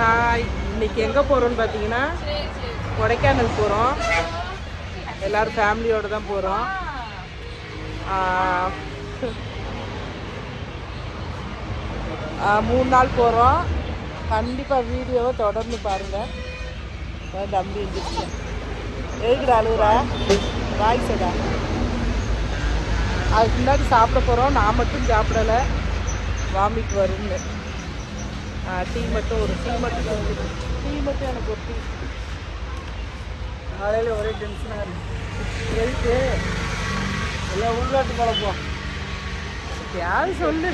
Hi, இன்னைக்கு எங்கே போகிறோன்னு பார்த்தீங்கன்னா கொடைக்கானல் போகிறோம். எல்லோரும் ஃபேமிலியோடு தான் போகிறோம். 3 நாள் போகிறோம். கண்டிப்பாக வீடியோவை தொடர்ந்து பாருங்கள். தம்பி இருந்துச்சு எழுதுடா அழுகுறா வாய் சடா. அதுக்கு முன்னாடி சாப்பிட போகிறோம். நான் மட்டும் சாப்பிடலை, வாமிட் வரும்னு. டீ மட்டும் டீ மட்டும் எனக்கு ஒரு டீ. காலையில் ஒரே டென்ஷனாக இருக்குது. எதுக்கு எல்லாம் உள்நாட்டு பழப்போம் யாரும் சொல்லு.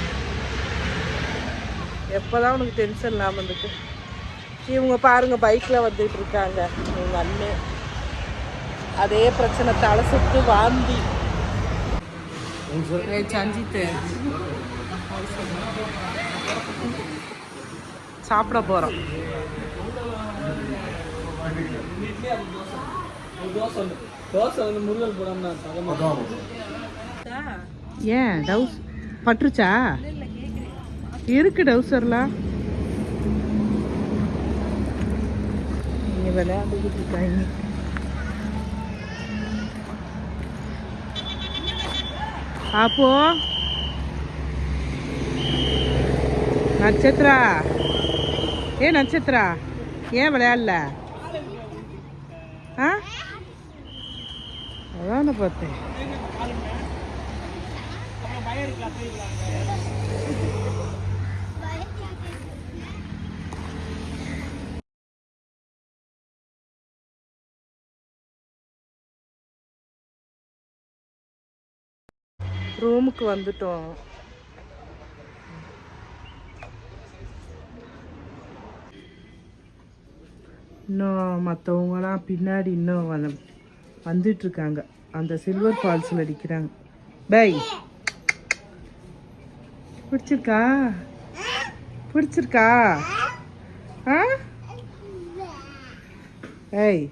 எப்போ தான் உனக்கு டென்ஷன் இல்லாமல் இருந்துட்டு. இவங்க பாருங்கள் பைக்கில் வந்துட்டு இருக்காங்க. இவங்க அண்ணன் அதே பிரச்சனை, தலை சுத்து வாந்தி. சஞ்சித்து சாப்பிட போகிறோம். ஏன் டவுஸ் பட்டுருச்சா? இருக்கு டவுசர்லாம். நீங்கள் விளையாண்டுக்கிட்டு இருக்காங்க. அப்போ நட்சத்திரா, நட்சத்திரா ஏன் விளையாடல? அதான் பார்த்தேன். ரூமுக்கு வந்துட்டோம். இன்னும் மற்றவங்களாம் பின்னாடி இன்னும் வந்துட்டுருக்காங்க. அந்த சில்வர் ஃபால்ஸில் அடிக்கிறாங்க. பை பிடிச்சிருக்கா? பிடிச்சிருக்கா? ஏய்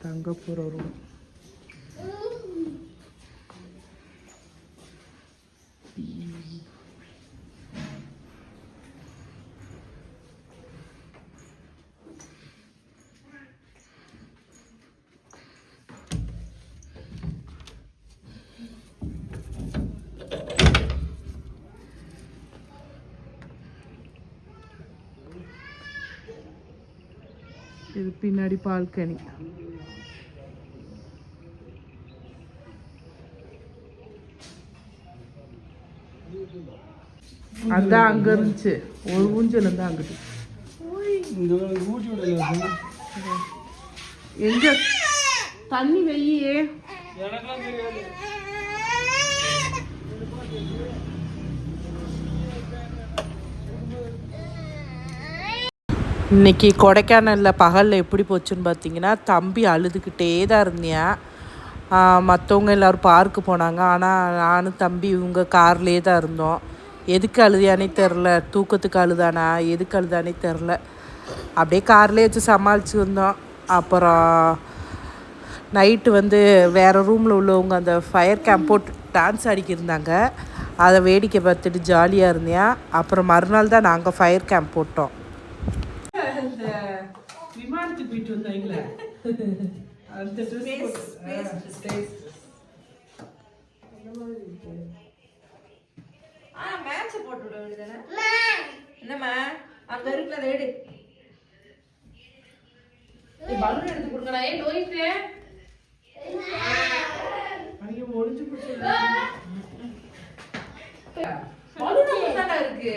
தங்க போகிற ரூம். இது பின்னாடி பால்கனி. அதான் அங்க இருந்துச்சு ஒரு ஊஞ்சல் இருந்தா அங்கிட்டு. எங்க தண்ணி வெய்யே இன்னைக்கு கொடைக்கானலில் பகலில் எப்படி போச்சுன்னு பார்த்தீங்கன்னா, தம்பி அழுதுகிட்டே தான் இருந்தேன். மற்றவங்க எல்லோரும் பார்க்கு போனாங்க. ஆனால் நானும் தம்பி இவங்க கார்லேயே தான் இருந்தோம். எதுக்கு அழுதியானே தெரில, தூக்கத்துக்கு அழுதானா எதுக்கு அழுதானே தெரில. அப்படியே கார்லேயே வச்சு சமாளித்து வந்தோம். அப்புறம் நைட்டு வேறு ரூமில் உள்ளவங்க அந்த ஃபயர் கேம்ப் போட்டு டான்ஸ் ஆடிக்கிருந்தாங்க. அதை வேடிக்கை பார்த்துட்டு ஜாலியாக இருந்தேன். அப்புறம் மறுநாள் தான் நாங்கள் ஃபயர் கேம்ப் போட்டோம். விமானத்துக்கு போயிட்டு வந்தாங்களே அந்த மேட்ச் போட்டு விட வேண்டியதானே? என்னம்மா அங்க இருக்குல அதை எடு. பலூன் எடுத்து கொடுங்கடா. லோயிட்டு அங்க ஒளிஞ்சு போச்சு. பலூன் மட்டும் தான் இருக்கு.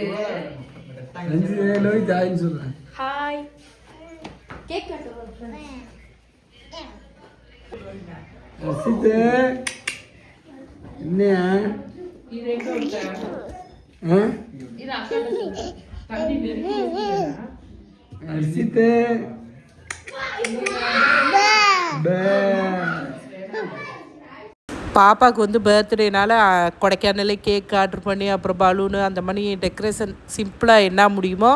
லோயிட் ஹாய்னு சொல்றேன். ஹாய். கேக் கட் பண்ணுங்க. அசிதே என்ன இது எங்க வந்த? இது அக்கா தண்ணி நெருக்கி அசிதே பாப்பாவுக்கு பர்த்டேனால கொடைக்கானலே கேக் ஆர்டர் பண்ணி அப்புறம் பலூனு அந்த மாதிரி டெக்கரேஷன் சிம்பிளாக என்ன முடியுமோ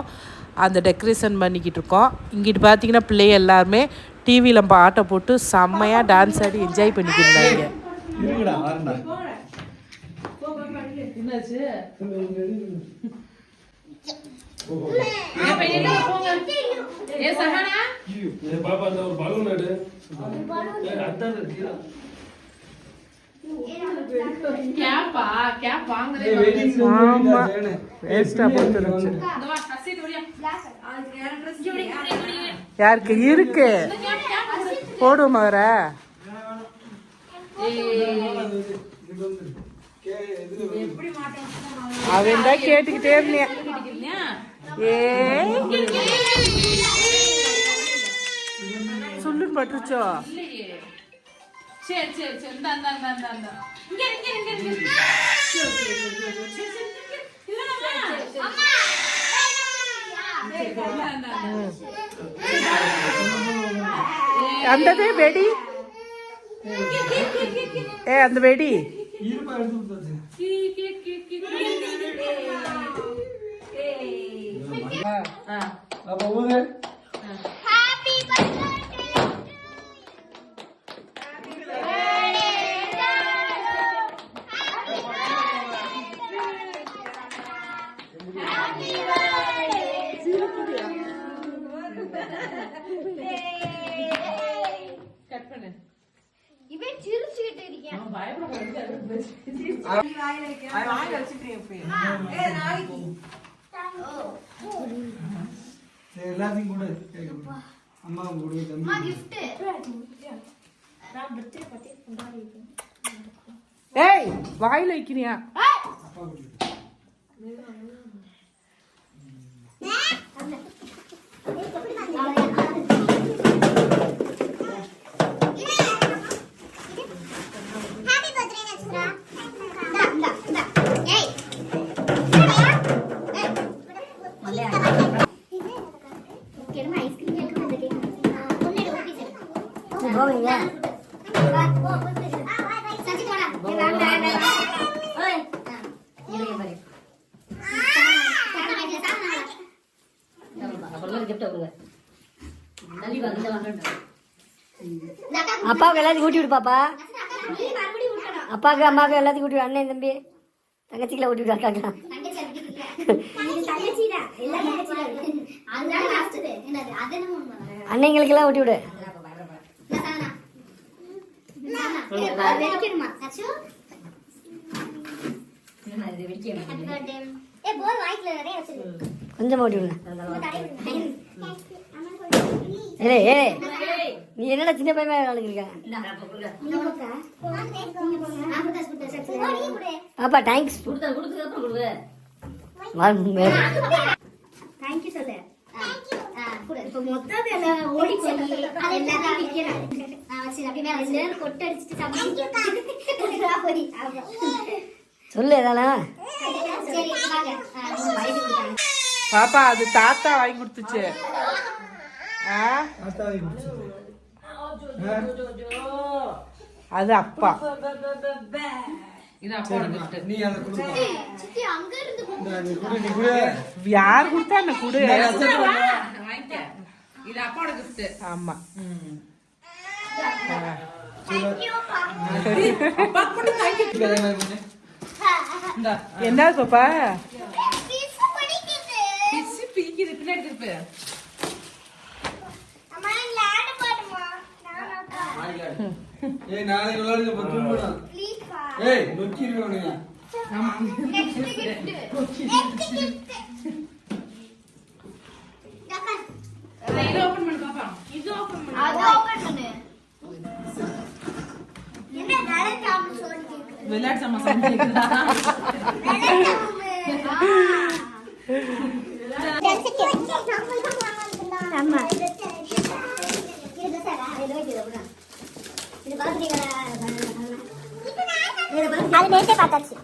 அந்த டெக்கரேஷன் பண்ணிக்கிட்டு இருக்கோம். இங்கிட்டு பார்த்தீங்கன்னா பிள்ளைங்க எல்லாருமே டிவியில் பாட்டை போட்டு செம்மையாக டான்ஸ் ஆடி என்ஜாய் பண்ணிக்கிட்டு இருந்தாங்க. என்னாச்சு? பாப்பா அந்த ஒரு பலூன் எடு. யாருக்கு இருக்கு போடுவோம் வர அவன் தான் கேட்டுக்கிட்டே இருந்தேன். சொல்லு பட்டுச்சோ. சரி சரி சரி இந்த அந்த அந்த அந்த அந்த இங்க இங்க இங்க இங்க அந்த வெடி அந்த வெடி எல்லாத்தையும் கூட அம்மா ஏய் வாயில வைக்கிறியா? அப்பாவுக்கு எல்லாத்தையும் ஊட்டி விடு பாப்பா. அப்பாவுக்கு அம்மாவுக்கு எல்லாத்தையும் ஊட்டி விடு. அண்ணன் தம்பி தங்கச்சிக்கெல்லாம் ஊட்டி விடு. அக்காக்கலாம் அண்ணங்களுக்கெல்லாம் ஊட்டி விடு. கொஞ்சம் ஊட்டி விடுங்க. நீ என்னடா சின்ன பையன் நடந்துருக்க பாப்பா? தேங்க்ஸ். சொல்லு ஏதானா பாப்பா அது தாத்தா வாங்கி கொடுத்துச்சு. அது அப்பா. யார் கொடுத்தா என்ன குடு. இது அப்பாவோட கிஃப்ட். ஆமா என்ன பாப்பா? பின்னாடி திருப்பு. நாளைக்கு விளையாடுங்க தூங்கணும். ஏய் நொக்கிடுவானுங்க. இது ஓபன் பண்ணு பாப்பா. இது ஓபன் பண்ணு. அது ஓபன் பண்ணு. என்ன விளையாடாம சொல்லிட்டு விளையாடாம சொல்லிட்டு ஆமா அது நேத்தே பார்த்தாச்சு.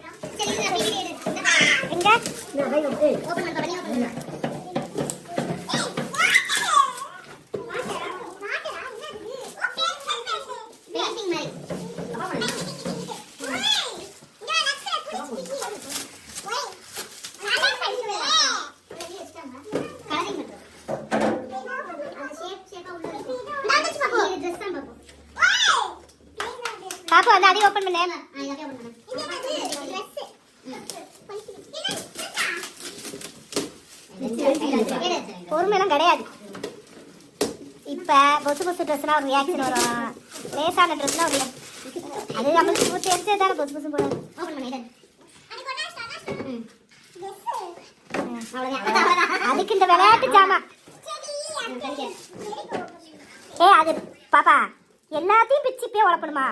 எங்க பாப்பா வந்து அதை ஓபன் பண்ணு. பொறுமையெல்லாம் கிடையாது. இப்போ பொசு பொசு ட்ரெஸ்னா ஒரு ரியாக்ஷன் வரும், லேசான ட்ரெஸ்னா ஒரு அது நம்மளுக்கு தெரிஞ்சது தானே பொசு பொசு போட. அதுக்கு இந்த விளையாட்டு ஜாமான். அது பாப்பா எல்லாத்தையும் பிச்சு இப்பயே உழப்பணுமா?